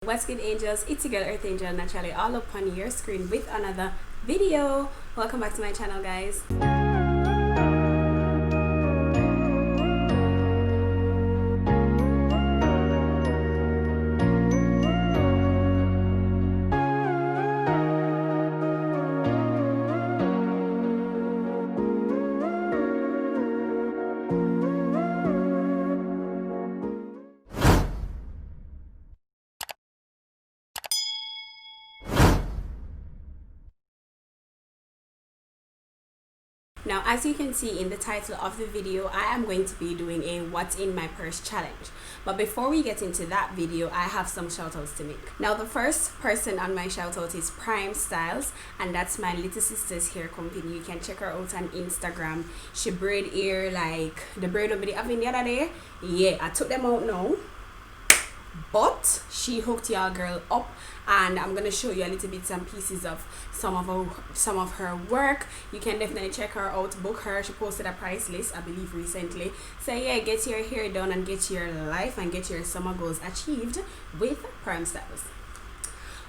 What's good, angels? It's your girl EarthAngel naturally, all up on your screen with another video. Welcome back to my channel, guys. Now, as you can see in the title of the video, I am going to be doing a what's in my purse challenge. But before we get into that video, I have some shout outs to make. Now, the first person on my shout out is Prime Styles, and that's my little sister's hair company. You can check her out on Instagram. She braid hair like the braid over the oven the other day. Yeah, I took them out now, but she hooked y'all girl up, and I'm gonna show you a little bits and pieces of some of her work. You can definitely check her out, book her. She posted a price list, I believe, recently. So yeah, get your hair done and get your life and get your summer goals achieved with Prime Styles.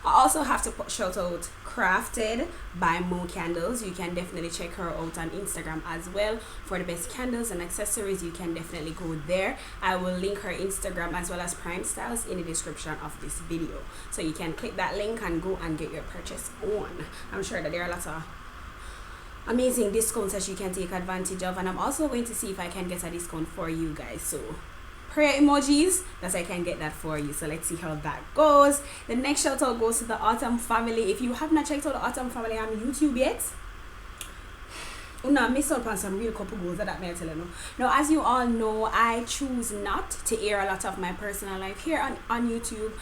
I also have to shout out Crafted by Mo Candles. You can definitely check her out on Instagram as well for the best candles and accessories. You can definitely go there. I will link her Instagram as well as Prime Styles in the description of this video, so you can click that link and go and get your purchase on. I'm sure that there are lots of amazing discounts that you can take advantage of, and I'm also going to see if I can get a discount for you guys. So prayer emojis that I can get that for you. So let's see how that goes. The next shout out goes to the Autumn family. If you have not checked out the Autumn family on YouTube yet, miss out on some real couple goals that may I tell you. Now, as you all know, I choose not to air a lot of my personal life here on YouTube.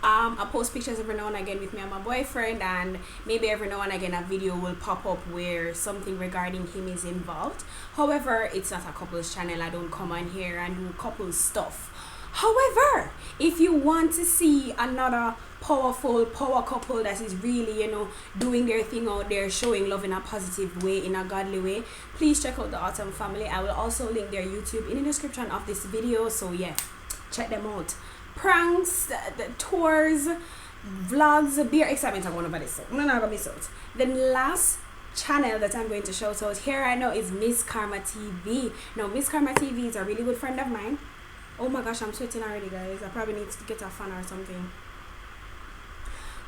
I post pictures every now and again with me and my boyfriend, and maybe every now and again a video will pop up where something regarding him is involved. However, it's not a couples channel. I don't come on here and do couples stuff. However, if you want to see another power couple that is really, doing their thing out there, showing love in a positive way, in a godly way, please check out the Autumn family. I will also link their YouTube in the description of this video. So yeah, check them out. Pranks, the tours, vlogs, beer excitement, I'm going to this. I'm not going to miss out. The last channel that I'm going to shout out here right now is Miss Karma TV. Now, Miss Karma TV is a really good friend of mine. Oh my gosh, I'm sweating already, guys. I probably need to get a fan or something.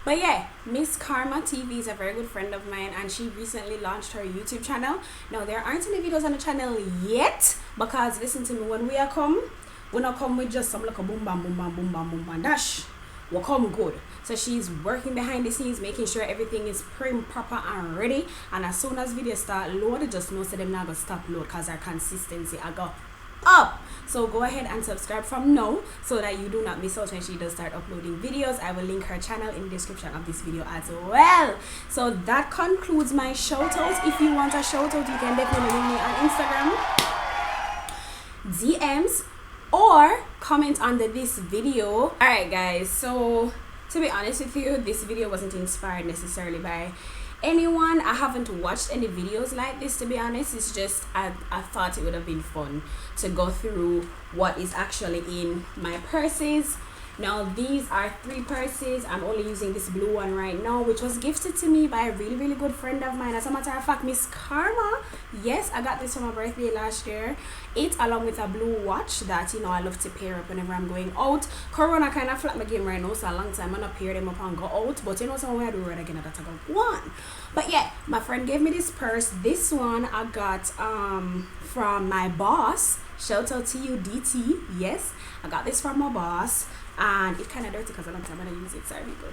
But yeah, Miss Karma TV is a very good friend of mine, and she recently launched her YouTube channel. Now, there aren't any videos on the channel yet, because listen to me, when we not come with just some like a boom bam boom bam boom bam boom bam dash. We'll come good. So she's working behind the scenes, making sure everything is prim, proper and ready. And as soon as videos start load, just know so them not gonna stop load, because our consistency I go up. So go ahead and subscribe from now so that you do not miss out when she does start uploading videos. I will link her channel in the description of this video as well. So that concludes my shout out. If you want a shout out, you can definitely link me on Instagram, DMs, or comment under this video. Alright guys, so to be honest with you, this video wasn't inspired necessarily by anyone. I haven't watched any videos like this, to be honest. It's just I thought it would have been fun to go through what is actually in my purses. Now, these are 3 purses. I'm only using this blue one right now, which was gifted to me by a really good friend of mine. As a matter of fact, Miss Karma. Yes, I got this for my birthday last year. It, along with a blue watch that, I love to pair up whenever I'm going out. Corona kind of flat my game right now, so a long time I'm not pair them up and go out. But somewhere I do it again, that's a good one. But yeah, my friend gave me this purse. This one I got from my boss. Shout out to you, DT. Yes, I got this from my boss. And it's kind of dirty because a long time I don't use it. Sorry, people.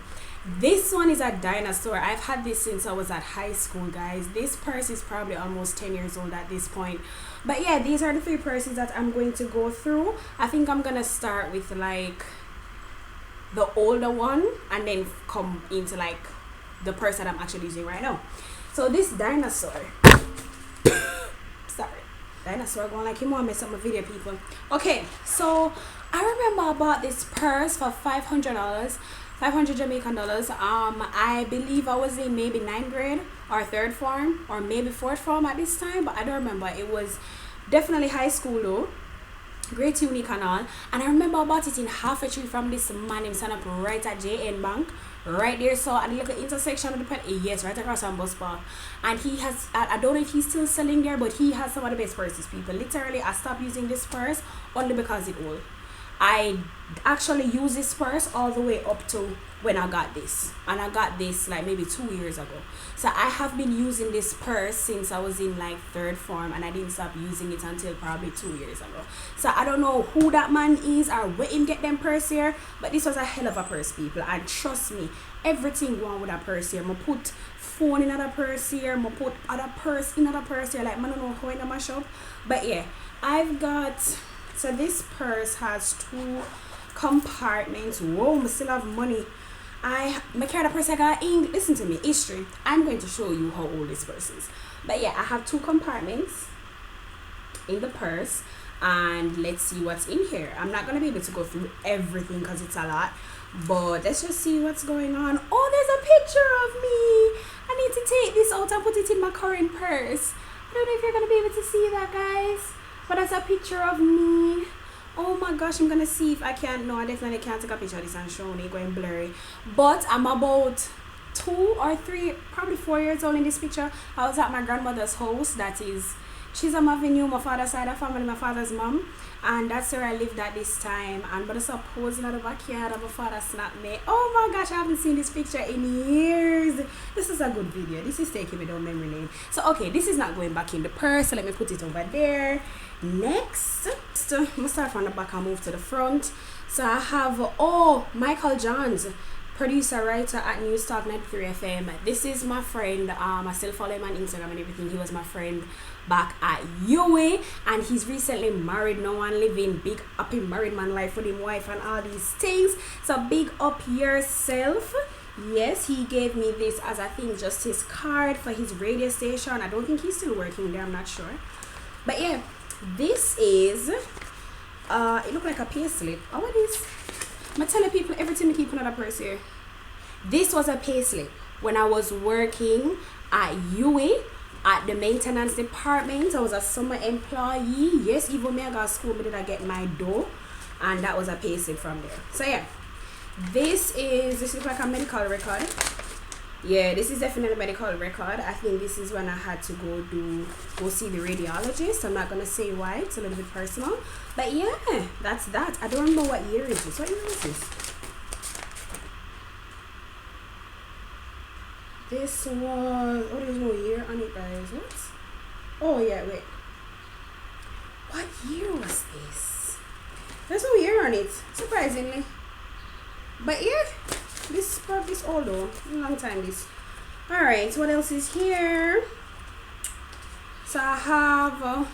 This one is a dinosaur. I've had this since I was at high school, guys. This purse is probably almost 10 years old at this point. But yeah, these are the 3 purses that I'm going to go through. I think I'm gonna start with like the older one and then come into like the purse that I'm actually using right now. So this dinosaur, sorry, dinosaur going like you want to mess up my video, people. Okay, so I remember I bought this purse for $500, 500 Jamaican dollars. I believe I was in maybe 9th grade or 3rd form or maybe 4th form at this time, but I don't remember. It was definitely high school though. great, unique and all. And I remember I bought it in half a tree from this man him stand up right at JN Bank. Right there, so at the little intersection of the pen, yes, right across from bus park. And he has, I don't know if he's still selling there, but he has some of the best purses, people. Literally, I stopped using this purse only because it old. I actually use this purse all the way up to when I got this, and I got this like maybe 2 years ago. So I have been using this purse since I was in like third form, and I didn't stop using it until probably 2 years ago. So I don't know who that man is or where him get them purse here, but this was a hell of a purse, people. And trust me, everything going with a purse here. I put phone in another purse here, I put other purse in another purse here. Like, I don't know how in my shop, but yeah, I've got. So this purse has 2 compartments. Whoa, I still have money. I carry the purse I got in. Listen to me, history. I'm going to show you how old this purse is. But yeah, I have 2 compartments in the purse, and let's see what's in here. I'm not gonna be able to go through everything because it's a lot, but let's just see what's going on. Oh, there's a picture of me. I need to take this out and put it in my current purse. I don't know if you're gonna be able to see that, guys, but that's a picture of me. Oh my gosh, I'm gonna see if I can. No, I definitely can't take a picture of this and show it going blurry. But I'm about 2 or 3, probably 4 years old in this picture. I was at my grandmother's house. That is Chisholm Avenue, my father's side of family, my father's mom. And that's where I lived at this time. And but I saw posing at the backyard of my father snapped me. Oh my gosh, I haven't seen this picture in years. This is a good video. This is taking me down memory lane. So okay, this is not going back in the purse. So let me put it over there. Next, I'm gonna start from the back and move to the front. So I have Michael Johns, producer, writer at News Talk 93 FM. This is my friend. I still follow him on Instagram and everything. He was my friend back at UA, and he's recently married now and living big up in married man life with his wife and all these things. So big up yourself. Yes, he gave me this as I think just his card for his radio station. I don't think he's still working there, I'm not sure. But yeah, this is it looked like a payslip. Oh, what is? I'm telling people everything to keep another purse here. This was a payslip when I was working at UA at the maintenance department. I was a summer employee. Yes, even me I got school, but did I get my dough, and that was a payslip from there. So yeah, this is like a medical record. Yeah, this is definitely a medical record. I think this is when I had to go see the radiologist. I'm not gonna say why, it's a little bit personal. But yeah, that's that. I don't remember what year is this. What year is this? This was, oh, there's no year on it, guys. What? Oh yeah, wait. What year was this? There's no year on it, surprisingly. But yeah, this is old though, a long time this. Alright, so what else is here? So I have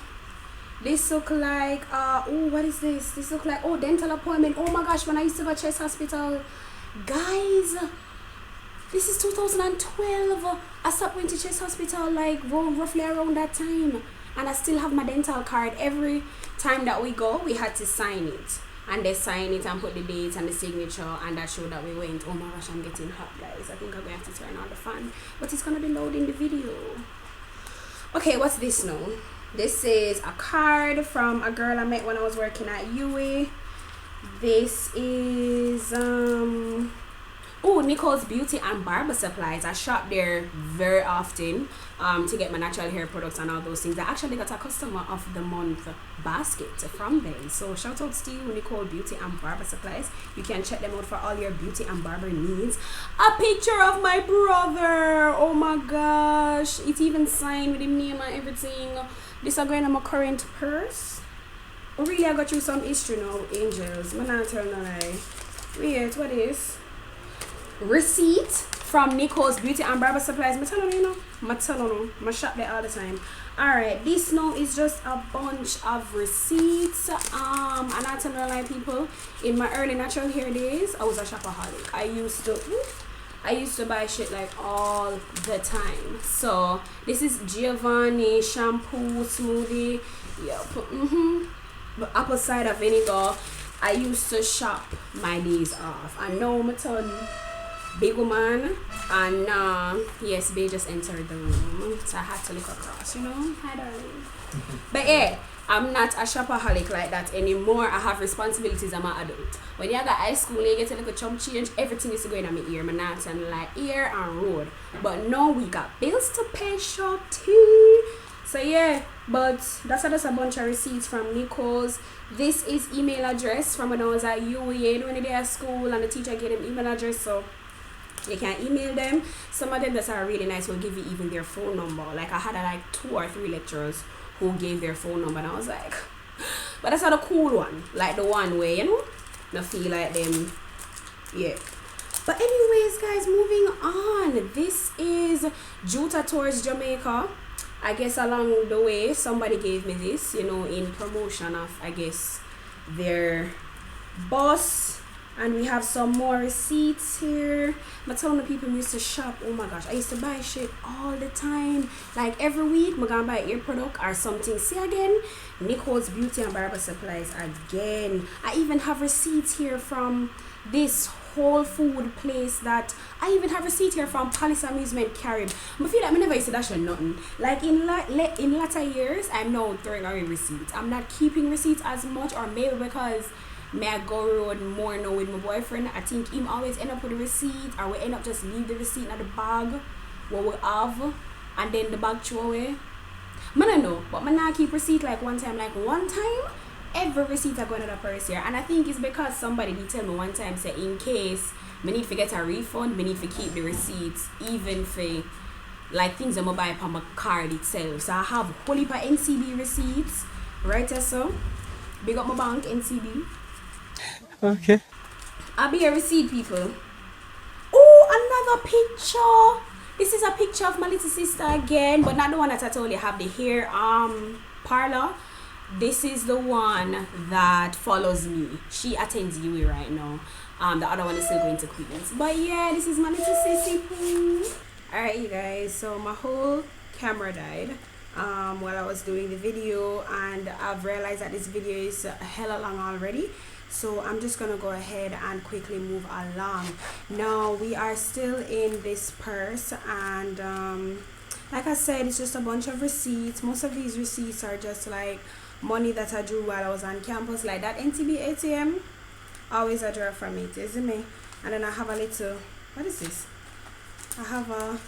this look like oh, what is this? This look like, oh, dental appointment. Oh my gosh, when I used to go to Chest Hospital, guys, this is 2012. I stopped going to Chest Hospital like roughly around that time, and I still have my dental card. Every time that we go, we had to sign it. And they sign it and put the date and the signature, and that showed that we went. Oh my gosh, I'm getting hot, guys. I think I'm going to have to turn on the fan, but it's going to be loading the video. Okay, what's this now? This is a card from a girl I met when I was working at UA. This is oh, Nicole's Beauty and Barber Supplies. I shop there very often to get my natural hair products and all those things. I actually got a customer of the month basket from them. So shout out to you, Nicole Beauty and Barber Supplies. You can check them out for all your beauty and barber needs. A picture of my brother. Oh my gosh. It's even signed with his name and everything. This is going on my current purse. Oh really, I got through some history now, angels. I'm not telling no lie. Wait, what is? Receipt from Nicole's Beauty and Barber Supplies. I tell you, I shop there all the time. Alright, this now is just a bunch of receipts. And I tell you, like, people, in my early natural hair days, I was a shopaholic. I used to buy shit like all the time. So this is Giovanni shampoo smoothie. Yep. Apple cider vinegar. I used to shop my days off. I know my tongue. big woman, and yes, Bay just entered the room, so I had to look across, you know. Hi, darling. But yeah, I'm not a shopaholic like that anymore. I have responsibilities. I'm an adult. When you got high school, you get a little chump change. Everything is going on my ear, my nuts, and like ear and road. But now we got bills to pay, shop too. So yeah, but that's just a bunch of receipts from Nicole's. This is email address from when I was at UAE, when they at school, and the teacher gave them email address, so you can email them. Some of them that are really nice will give you even their phone number. Like I had like 2 or 3 lecturers who gave their phone number, and I was like, but that's not a cool one, like the one where, you know, I feel like them. Yeah. But anyways, guys, moving on. This is Juta Tours Jamaica. I guess along the way somebody gave me this, you know, in promotion of, I guess, their boss. And we have some more receipts here. I'm telling the people used to shop. Oh my gosh, I used to buy shit all the time. Like every week, I'm gonna buy a ear product or something. See again, Nicole's Beauty and Barber Supplies again. I even have receipts here from this whole food place that I even have receipt here from Palace Amusement Carib. I feel like I never used to dash on nothing. Like in latter years, I'm now throwing away receipts. I'm not keeping receipts as much, or maybe because may I go road more now with my boyfriend. I think him always end up with a receipt, or we end up just leave the receipt in the bag what we have, and then the bag throw away. I don't know, but I not keep receipt like one time every receipt I go in the purse here. And I think it's because somebody did tell me one time, say in case I need to get a refund, I need to keep the receipts even for like things I'm gonna buy upon my card itself. So I have a whole heap of NCB receipts right there, so big up my bank NCB. Okay. I'll be a receipt, people. Oh, another picture. This is a picture of my little sister again, but not the one that I told you have the hair parlor. This is the one that follows me. She attends UWI right now. The other one is still going to Queens. But yeah, this is my little sissy. Alright, you guys. So my whole camera died while I was doing the video, and I've realized that this video is hella long already. So I'm just gonna go ahead and quickly move along. Now we are still in this purse, and like I said, it's just a bunch of receipts. Most of these receipts are just like money that I drew while I was on campus, like that NTB ATM. Always I draw from it, isn't me? And then I have a little, what is this? I have a,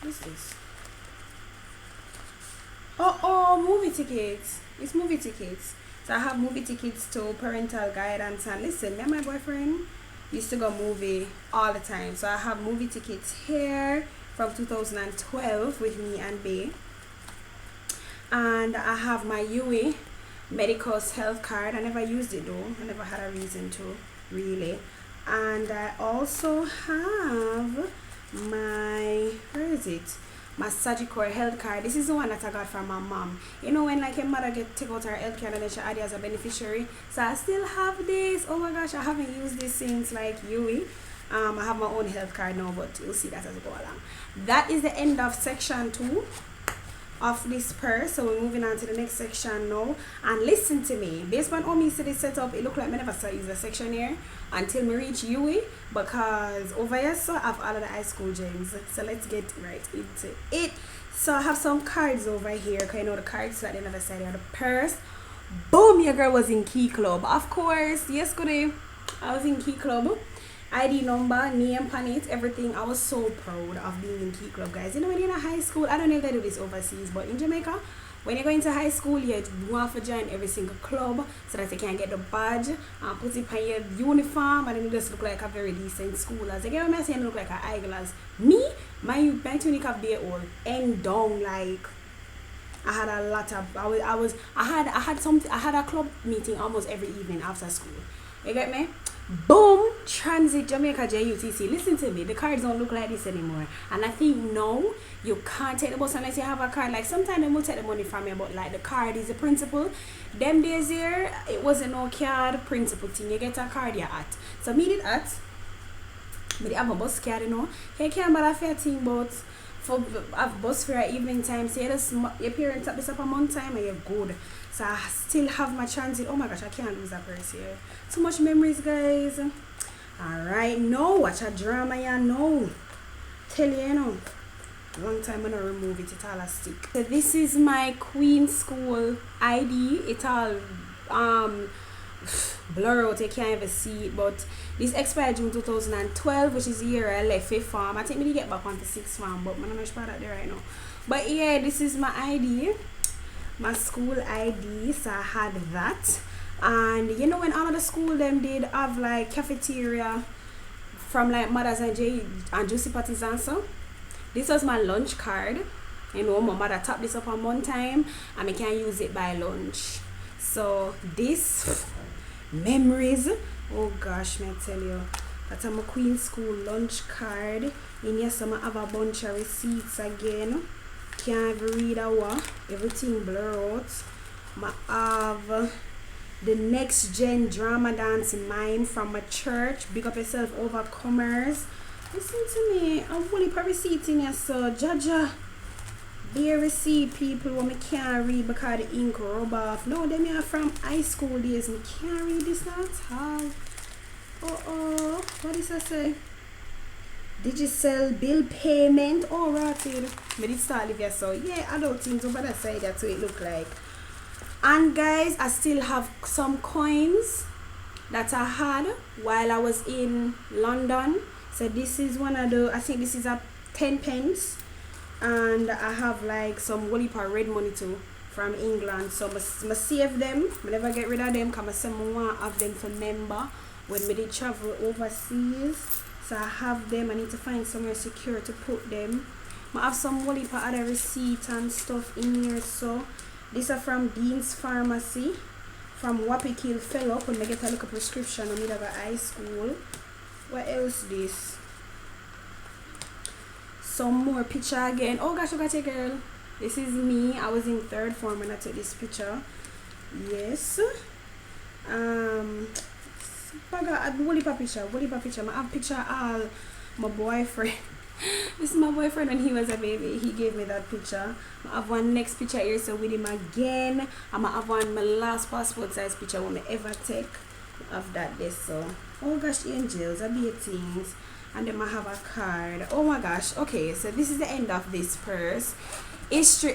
what is this? Oh, movie tickets. It's movie tickets. So I have movie tickets to parental guidance. And listen, me and my boyfriend used to go movie all the time. So I have movie tickets here from 2012 with me and Bay. And I have my UWI Medical's health card. I never used it though. I never had a reason to, really. And I also have my, where is it? My Sagicor health card. This is the one that I got from my mom. You know when like your mother take out her health card and then she add you as a beneficiary. So I still have this. Oh my gosh, I haven't used this since like UWI. I have my own health card now, but you'll see that as we go along. That is the end of section 2 of this purse. So we're moving on to the next section now. And listen to me, based on how me see this setup, it look like I never saw use a section here until me reach UWI, because over here so I have all of the high school gems. So let's get right into it. So I have some cards over here, because you know the cards at the other side of the purse. Boom, your girl was in Key Club. Of course, yesterday I was in Key Club. ID number, name on it, everything. I was so proud of being in Key Club, guys. You know when you're in a high school, I don't know if they do this overseas, but in Jamaica, when you go into high school, you want to join every single club so that you can get the badge and put it on your uniform, and then you just look like a very decent school. As you get what I'm saying, look like an eyeglass. Me, my tunic have day old and down, like I had a lot of I had a club meeting almost every evening after school. You get me? Boom, Transit Jamaica JUTC. Listen to me, the cards don't look like this anymore. And I think now you can't take the bus unless you have a card. Like sometimes they will take the money from you, but like the card is the principal. Them days here, it wasn't no card principal thing. You get a card you're at. So me did at. Me did have a bus card, you know. You can't buy a fair thing, but for a bus fare at evening time, so your parents up this up a month time and you're good. So I still have my transit. Oh my gosh, I can't lose that purse here. Too much memories, guys. Alright, no, watch a drama, yeah, no. Tell you, you know. Long time when I remove it, it all a stick. So this is my Queen School ID. It all blur out, you can't even see it, but this expired June 2012, which is the year I left 5th form. I think we get back on to 6th form, but I'm not sure that there right now. But yeah, this is my ID, my school ID. So I had that, and you know when all of the school them did have like cafeteria from like Mothers and Juicy Patties and so. This was my lunch card. You know, my mother tapped this up on one time and I can use it by lunch. So this memories, oh gosh, may I tell you, that's my Queen School lunch card. In here, so I have a bunch of receipts again. Can't even read a what. Everything blur out. I have the Next Gen Drama Dance Mime from my church. Big up yourself, Overcomers. Listen to me. I will put receipt in here, so Jaja. Be a receipt, people, when I can't read because the ink rub off. No, them are from high school days. I can't read this not at all. What is I say? Digital bill payment. Oh, right. But it's all of you, so yeah, I don't think so, but that's how that's what it look like. And guys, I still have some coins that I had while I was in London. So this is one of the, I think this is a 10 pence. And I have like some whole heap of red money too from England. So I save them. I never get rid of them because I say I want to have them for member when we travel overseas. So I have them. I need to find somewhere secure to put them. I have some whole heap of other receipts and stuff in here. So these are from Dean's Pharmacy. From Wappy Fellow when I get a little prescription on middle of high school. What else this? Some more picture again. Oh gosh, look at you, girl. This is me. I was in 3rd form when I took this picture. Yes. I got a whole heap of picture. I have picture all my boyfriend. This is my boyfriend when he was a baby. He gave me that picture. I have one next picture here, so with him again. I have one my last passport size picture when I ever take of that this. So oh gosh, angels, I be things. And then I have a card. Oh my gosh. Okay, so this is the end of this purse. History.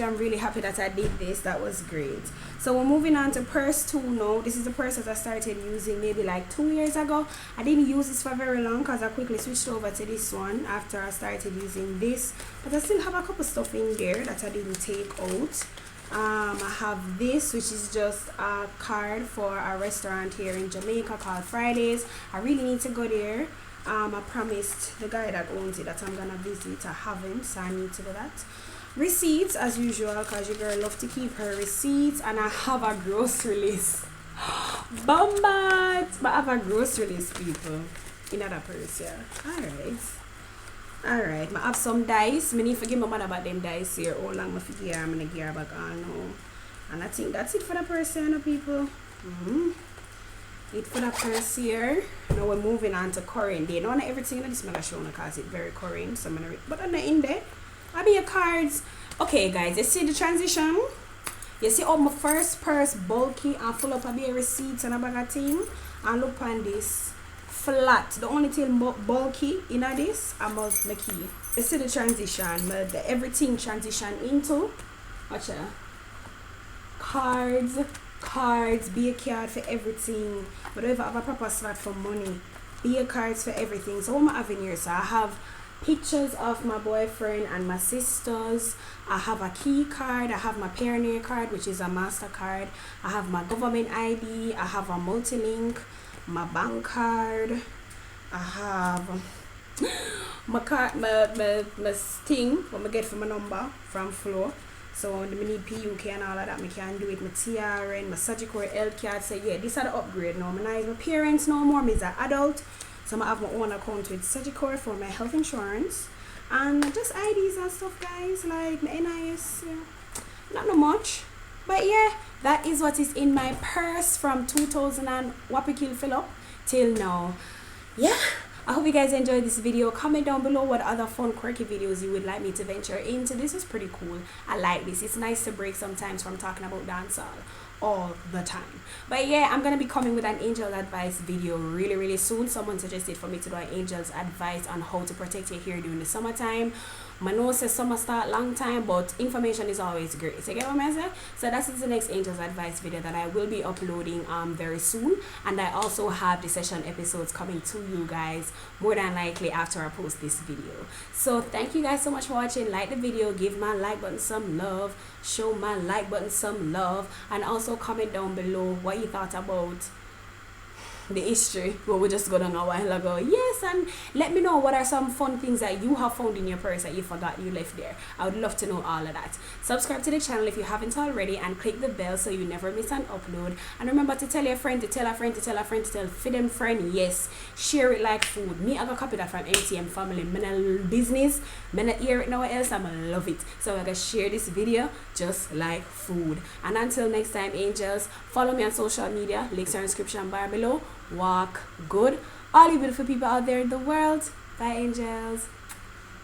I'm really happy that I did this. That was great. So we're moving on to purse 2 now. This is the purse that I started using maybe like 2 years ago. I didn't use this for very long because I quickly switched over to this one after I started using this. But I still have a couple stuff in there that I didn't take out. I have this, which is just a card for a restaurant here in Jamaica called Fridays. I really need to go there. I promised the guy that owns it that I'm gonna visit. I haven't, so I need to do that. Receipts as usual, because your girl loves to keep her receipts. And I have a grocery list. Bombard! But I have a grocery list, people, in other purse. Yeah. Alright, I have some dice. I need to forgive my mother about them dice here. How long I forget I'm gonna gear back on now. And I think that's it for the purse, you know, people. It for the purse here. Now we're moving on to current day. Not everything that this I'm gonna show because it's very current. So I'm gonna but I'm not in there. I'll be your cards. Okay guys, you see the transition? You see all my first purse bulky and full up of your receipts and a bag of thing. And look on this flat. The only thing bulky in this about my key. You see the transition, the everything transition into watch out. Cards, be a card for everything. But if I have a proper slot for money, be a cards for everything. So what am I having here? So I have pictures of my boyfriend and my sisters. I have a key card. I have my Pioneer card, which is a MasterCard. I have my government ID. I have a multi-link, my bank card. I have my card, my thing what I get from my number from Flo. So when I need PUK and all of that, I can do it. My TRN, my surgical health card. So yeah, this is the upgrade now. I'm not my parents no more. I'm an adult. So I have my own account with surgical for my health insurance. And just IDs and stuff, guys. Like my NIS. Yeah. Not much. But yeah, that is what is in my purse from 2000 and Wappy fill up till now. Yeah. I hope you guys enjoyed this video. Comment down below what other fun quirky videos you would like me to venture into. This is pretty cool. I like this. It's nice to break sometimes from talking about dancehall. all the time. But yeah, I'm gonna be coming with an angel advice video really soon. Someone suggested for me to do an angel's advice on how to protect your hair during the summertime. My nose says summer start long time, but information is always great. So you get what I say? So that's the next angel's advice video that I will be uploading very soon. And I also have the session episodes coming to you guys more than likely after I post this video. So thank you guys so much for watching. Like the video, give my like button some love, show my like button some love, and also comment down below what you thought about the history what we just got on a while ago. Yes, and let me know what are some fun things that you have found in your purse that you forgot you left there. I would love to know all of that. Subscribe to the channel if you haven't already, and click the bell so you never miss an upload. And remember to tell your friend to tell a friend to tell a friend to tell for them friend. Yes, share it like food. Me, I got copy that from MTM family. Me not business, me not hear it nowhere else. I love it. So I gotta share this video just like food. And until next time, angels, follow me on social media. Links are in the description bar below. Walk good, all you beautiful people out there in the world. Bye, angels.